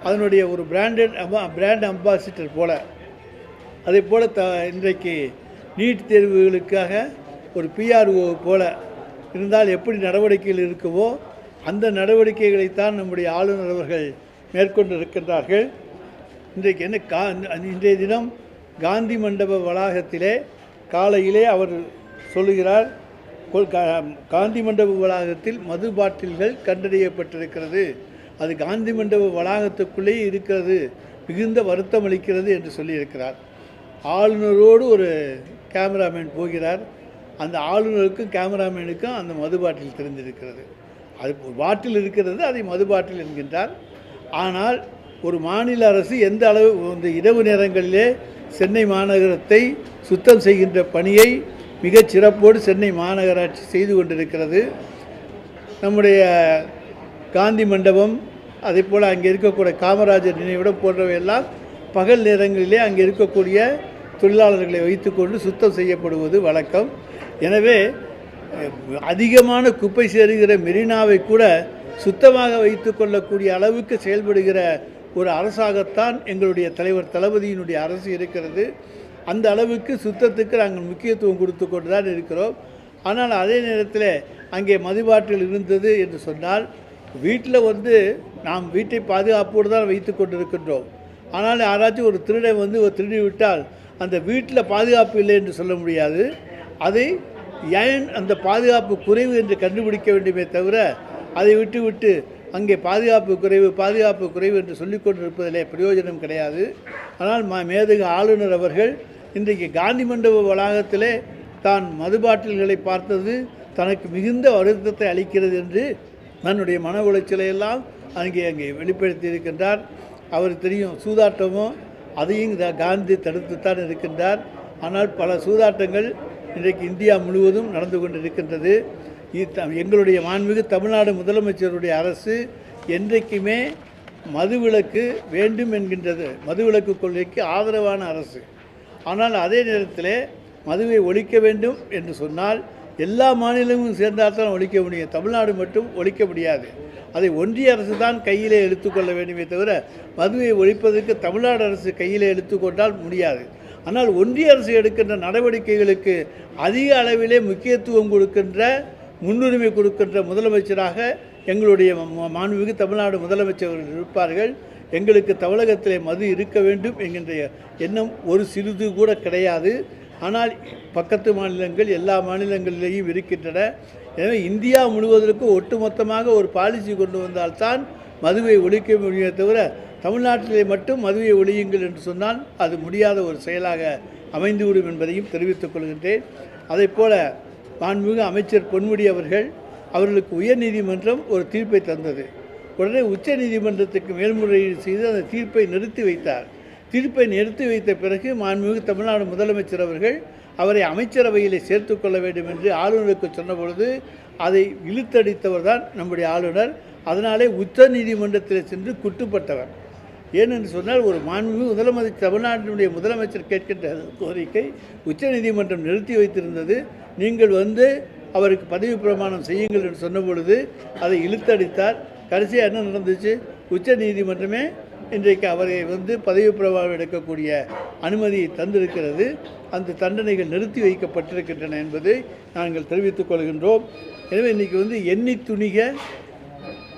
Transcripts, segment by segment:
அதனுடைய ஒரு brand ambassador போல். அதே போல் இன்றைக்கு நீட் தேர்வுகளுக்காக ஒரு பிஆர்ஓ போல் இருந்தால் எப்படி நடவடிக்கைகள் இருக்குமோ அந்த நடவடிக்கைகளைத்தான் நம்முடைய ஆளுநர் அவர்கள் மேற்கொண்டு இருக்கின்றார்கள். இன்றைக்கு இன்றைய தினம் காந்தி மண்டப வளாகத்திலே காலையிலே அவர் சொல்லுகிறார், காந்தி மண்டப வளாகத்தில் மது பாட்டில்கள் கண்டறியப்பட்டிருக்கிறது, அது காந்தி மண்டப வளாகத்துக்குள்ளே இருக்கிறது, மிகுந்த வருத்தம் அளிக்கிறது என்று சொல்லியிருக்கிறார். ஆளுநரோடு ஒரு கேமராமேன் போகிறார். அந்த ஆளுநருக்கும் கேமராமேனுக்கும் அந்த மது பாட்டில் தெரிந்திருக்கிறது. அது ஒரு பாட்டில் இருக்கிறது, அதை மது பாட்டில் என்கின்றார். ஆனால் ஒரு மாநில அரசு எந்த அளவு இந்த இரவு நேரங்களிலே சென்னை மாநகரத்தை சுத்தம் செய்கின்ற பணியை மிகச் சிறப்போடு சென்னை மாநகராட்சி செய்து கொண்டிருக்கிறது. நம்முடைய காந்தி மண்டபம், அதே போல் அங்கே இருக்கக்கூடிய காமராஜர் நினைவிடம் போன்றவையெல்லாம் பகல் நேரங்களிலே அங்கே இருக்கக்கூடிய தொழிலாளர்களை வைத்துக்கொண்டு சுத்தம் செய்யப்படுவது வழக்கம். எனவே அதிகமான குப்பை சேருகிற மெரினாவை கூட சுத்தமாக வைத்து கொள்ளக்கூடிய அளவுக்கு செயல்படுகிற ஒரு அரசாகத்தான் எங்களுடைய தலைவர் தளபதியினுடைய அரசு இருக்கிறது. அந்த அளவுக்கு சுத்தத்துக்கு நாங்கள் முக்கியத்துவம் கொடுத்து கொண்டு தான் இருக்கிறோம். ஆனால் அதே நேரத்தில் அங்கே மதுபாட்டில் இருந்தது என்று சொன்னால், வீட்டில் நாம் வீட்டை பாதுகாப்போடு தான் வைத்து கொண்டிருக்கின்றோம். ஆனால் யாராச்சும் ஒரு திருடன் திருடி விட்டால் அந்த வீட்டில் பாதுகாப்பு இல்லை என்று சொல்ல முடியாது. அதை ஏன் அந்த பாதுகாப்பு குறைவு என்று கண்டுபிடிக்க வேண்டுமே தவிர, அதை விட்டு அங்கே பாதுகாப்பு குறைவு என்று சொல்லிக் கொண்டிருப்பதிலே பிரயோஜனம் கிடையாது. ஆனால் மேதகு ஆளுநர் அவர்கள் இன்றைக்கு காந்தி மண்டப வளாகத்திலே தான் மதுபாட்டில்களை பார்த்தது தனக்கு மிகுந்த வருத்தத்தை அளிக்கிறது என்று தன்னுடைய மன உளைச்சலை எல்லாம் அங்கே வெளிப்படுத்தி இருக்கின்றார். அவர் தெரியும், சூதாட்டமோ அதையும் காந்தி தடுத்துத்தான் இருக்கின்றார். ஆனால் பல சூதாட்டங்கள் இன்றைக்கு இந்தியா முழுவதும் நடந்து கொண்டிருக்கின்றது. எங்களுடைய மாண்புமிகு தமிழ்நாடு முதலமைச்சருடைய அரசு என்றைக்குமே மதுவிலக்கு வேண்டும் என்கின்றது, மதுவிலக்கு கொள்கைக்கு ஆதரவான அரசு. ஆனால் அதே நேரத்தில் மதுவை ஒழிக்க வேண்டும் என்று சொன்னால் எல்லா மாநிலமும் சேர்ந்தால் தான் ஒழிக்க முடியும், தமிழ்நாடு மட்டும் ஒழிக்க முடியாது. அதை ஒன்றிய அரசு தான் கையிலே எடுத்துக்கொள்ள வேண்டுமே தவிர மதுவை ஒழிப்பதற்கு தமிழ்நாடு அரசு கையிலே எடுத்துக்கொண்டால் முடியாது. ஆனால் ஒன்றிய அரசு எடுக்கின்ற நடவடிக்கைகளுக்கு அதிக அளவிலே முக்கியத்துவம் கொடுக்கின்ற, முன்னுரிமை கொடுக்கின்ற முதலமைச்சராக எங்களுடைய மாண்புமிகு தமிழ்நாடு முதலமைச்சர் இருப்பார்கள். எங்களுக்கு தமிழகத்திலே மது இருக்க வேண்டும் என்கின்ற எண்ணம் ஒரு சிறிது கூட கிடையாது. ஆனால் பக்கத்து மாநிலங்கள் எல்லா மாநிலங்களிலேயும் இருக்கின்றன. எனவே இந்தியா முழுவதற்கும் ஒட்டுமொத்தமாக ஒரு பாலிசி கொண்டு வந்தால்தான் மதுவை ஒழிக்க முடியுமே தவிர தமிழ்நாட்டிலே மட்டும் மதுவை ஒழியுங்கள் என்று சொன்னால் அது முடியாத ஒரு செயலாக அமைந்துவிடும் என்பதையும் தெரிவித்துக் கொள்கின்றேன். அதே போல் மாண்புமிகு அமைச்சர் பொன்முடி அவர்களுக்கு உயர்நீதிமன்றம் ஒரு தீர்ப்பை தந்தது. உடனே உச்ச நீதிமன்றத்துக்கு மேல்முறையீடு செய்து அந்த தீர்ப்பை நிறுத்தி வைத்தார். தீர்ப்பை நிறுத்தி வைத்த பிறகு மாண்புமிகு தமிழ்நாடு முதலமைச்சர் அவர்கள் அவரை அமைச்சரவையிலே சேர்த்து கொள்ள வேண்டும் என்று ஆளுநருக்கு சொன்னபொழுது அதை இழுத்தடித்தவர் தான் நம்முடைய ஆளுநர். அதனாலே உச்ச நீதிமன்றத்தில் சென்று குட்டுப்பட்டவர். ஏனென்று சொன்னால், ஒரு மாண்புமிகு தமிழ்நாட்டினுடைய முதலமைச்சர் கேட்கின்ற கோரிக்கை உச்ச நீதிமன்றம் நிறுத்தி வைத்திருந்தது. நீங்கள் அவருக்கு பதவி பிரமாணம் செய்யுங்கள் என்று சொன்ன பொழுது அதை இழுத்தடித்தார். கடைசியாக என்ன நடந்துச்சு? உச்ச நீதிமன்றமே இன்றைக்கு அவரை பதவி பிரமாணம் எடுக்கக்கூடிய அனுமதியை தந்திருக்கிறது. அந்த தண்டனைகள் நிறுத்தி வைக்கப்பட்டிருக்கின்றன என்பதை நாங்கள் தெரிவித்துக் கொள்கின்றோம். எனவே இன்றைக்கி எண்ணி துணிக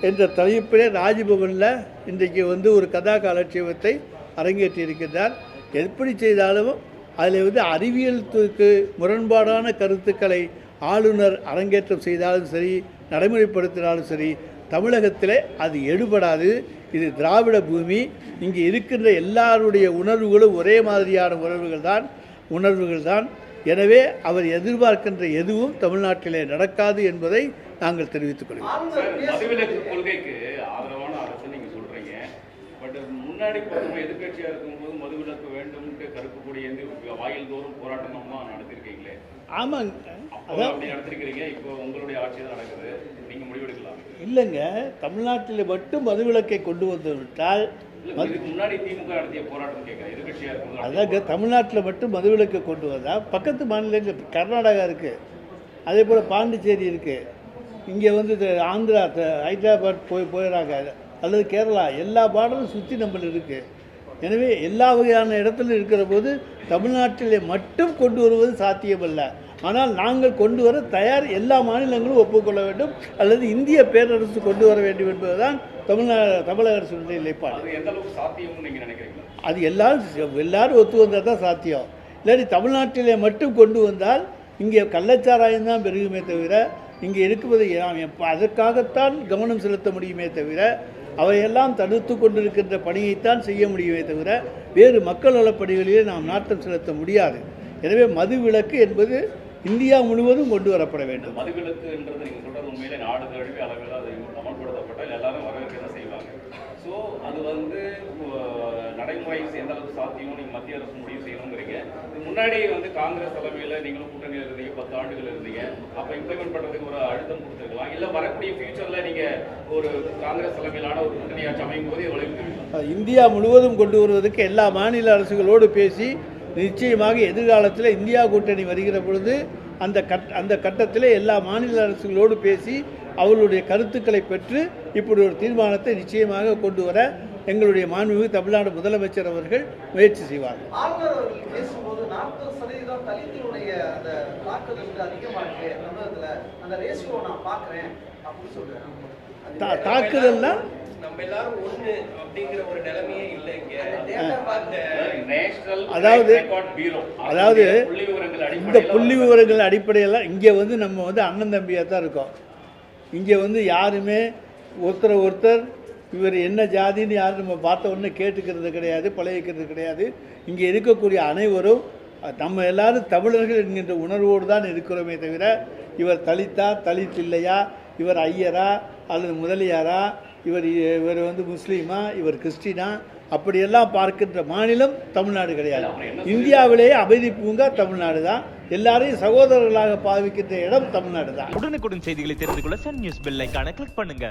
என்ற தலைப்பிலே ராஜ்பவனில் இன்றைக்கு ஒரு கதா காலட்சேபத்தை அரங்கேற்றியிருக்கிறார். எப்படி செய்தாலும் அதில் அறிவியலுக்கு முரண்பாடான கருத்துக்களை ஆளுநர் அரங்கேற்றம் செய்தாலும் சரி, நடைமுறைப்படுத்தினாலும் சரி, தமிழகத்தில் அது எடுபடாது. இது திராவிட பூமி. இங்கே இருக்கின்ற எல்லாருடைய உணர்வுகளும் ஒரே மாதிரியான உணர்வுகள் தான். எனவே அவர் எதிர்பார்க்கின்ற எதுவும் தமிழ்நாட்டிலே நடக்காது என்பதை நாங்கள் தெரிவித்துக் கொள்கிறோம். மதுவிலக்கு கொள்கைக்கு ஆதரவான அரசு நீங்க சொல்றீங்க. பட் முன்னாடி எதிர்கட்சியா இருக்கும்போது மதுவிலக்கு வேண்டும் கருப்புக்கூடிய வாயில் தோறும் போராட்டம்லாம் நடத்திருக்கீங்களே? ஆமாங்க, அப்படி நடத்திருக்கிறீங்க. இப்போ உங்களுடைய ஆட்சி தான் நடக்குது, நீங்க முடிவெடுக்கலாம். இல்லைங்க, தமிழ்நாட்டில் மட்டும் மதுவிலக்கை கொண்டு வந்து விட்டால் முன்னாடி திமுக நடத்திய போராட்டம் கேட்குறேன், எதிர்கட்சியா இருக்கும். அதாங்க, தமிழ்நாட்டில் மட்டும் மதுவிலக்கை கொண்டு வந்தால் பக்கத்து மாநிலங்கள் கர்நாடகா இருக்குது, அதே போல் பாண்டிச்சேரி இருக்குது, இங்கே ஆந்திரா ஹைதராபாத் போயிடறாங்க. அல்லது கேரளா எல்லா பார்டரும் சுற்றி நம்மள இருக்குது. எனவே எல்லா வகையான இடத்துல இருக்கிற போது தமிழ்நாட்டிலே மட்டும் கொண்டு வருவது சாத்தியமல்ல. ஆனால் நாங்கள் கொண்டு வர தயார், எல்லா மாநிலங்களும் ஒப்புக்கொள்ள வேண்டும் அல்லது இந்திய பேரரசு கொண்டு வர வேண்டும் என்பதுதான் தமிழக அரசுடைய நிலைப்பாடு. அது எந்த அளவுக்கு சாத்தியம்னு நீங்கள் நினைக்கிறீங்களா? அது எல்லாரும் ஒத்து வந்தால் தான் சாத்தியம். இல்லாட்டி தமிழ்நாட்டிலே மட்டும் கொண்டு வந்தால் இங்கே கள்ளச்சாராயம் தான் பெருகுமே தவிர இங்கே இருக்குவதை அதற்காகத்தான் கவனம் செலுத்த முடியுமே தவிர அவையெல்லாம் தடுத்து கொண்டிருக்கின்ற பணியைத்தான் செய்ய முடியுமே தவிர வேறு மக்கள் நலப்பணிகளிலே நாம் நாட்டம் செலுத்த முடியாது. எனவே மதுவிலக்கு என்பது இந்தியா முழுவதும் கொண்டு வரப்பட வேண்டும். மதுவிலக்குன்றது நீங்கள் சொல்கிறது உண்மையிலே நாடு தழுவிய அளவில் அது அமல்படுத்தப்பட்டால் எல்லாரும் வரவேற்க தான் செய்வாங்க. ஸோ அது நடைமுறை எந்த அளவுக்கு சாத்தியம் நீங்கள் மத்திய அரசு முடிவு செய்யணுங்கிறீங்க. இது முன்னாடி காங்கிரஸ் தலைமையில் நீங்களும் கூட்டணியில் இருந்தீங்க, 10 ஆண்டுகள் இருந்தீங்க. அப்போ இம்ப்ளிமெண்ட் பண்ணுறதுக்கு ஒரு அழுத்தம் கொடுத்துருக்கலாம். இல்லை வரக்கூடிய ஃபியூச்சரில் நீங்கள் ஒரு காங்கிரஸ் தலைமையிலான ஒரு கூட்டணியாட்சி அமையும் போது வளைவு இந்தியா முழுவதும் கொண்டு வருவதற்கு எல்லா மாநில அரசுகளோடு பேசி நிச்சயமாக எதிர்காலத்தில் இந்தியா கூட்டணி வருகிற பொழுது அந்த கட்டத்தில் எல்லா மாநில அரசுகளோடு பேசி அவர்களுடைய கருத்துக்களை பெற்று இப்படி ஒரு தீர்மானத்தை நிச்சயமாக கொண்டு வர எங்களுடைய மாண்புமிகு தமிழ்நாடு முதலமைச்சர் அவர்கள் முயற்சி செய்வார்கள். ஆளுநர் அவர்கள் பேசும்போது 40% தலித்தினுடைய அந்த தாக்குதல் அதிகமாக இருக்கு தமிழகத்தில், அந்த ரேஷியோ நான் பார்க்குறேன் அப்படின்னு சொல்றேன். தாக்குதல்னா நம்ம எல்லாரும் ஒண்ணு அப்படிங்கிற ஒரு நிலைமையே இல்லை இங்க. அதாவது இந்த புள்ளி விவரங்கள் அடிப்படையில் இங்கே நம்ம அண்ணன் தம்பியாக தான் இருக்கோம். இங்கே யாருமே ஒருத்தர் இவர் என்ன ஜாதின்னு யாரும் நம்ம பார்த்த உடனே கேட்டுக்கிறது கிடையாது, பழகிக்கிறது கிடையாது. இங்கே இருக்கக்கூடிய அனைவரும் நம்ம எல்லாரும் தமிழர்கள் என்கின்ற உணர்வோடு தான் இருக்கிறோமே தவிர இவர் தலித் இல்லையா, இவர் ஐயரா அல்லது முதலியாரா, இவர் முஸ்லீமா, இவர் கிறிஸ்டினா, அப்படியெல்லாம் பார்க்கின்ற மாநிலம் தமிழ்நாடு கிடையாது. இந்தியாவிலேயே அமைதி பூங்கா தமிழ்நாடு தான். எல்லாரையும் சகோதரர்களாக பாவிக்கின்ற இடம் தமிழ்நாடு தான். உடனுக்குடன் செய்திகளை தெரிந்து கொள்ள சன் நியூஸ் பெல் ஐகானை கிளிக் பண்ணுங்க.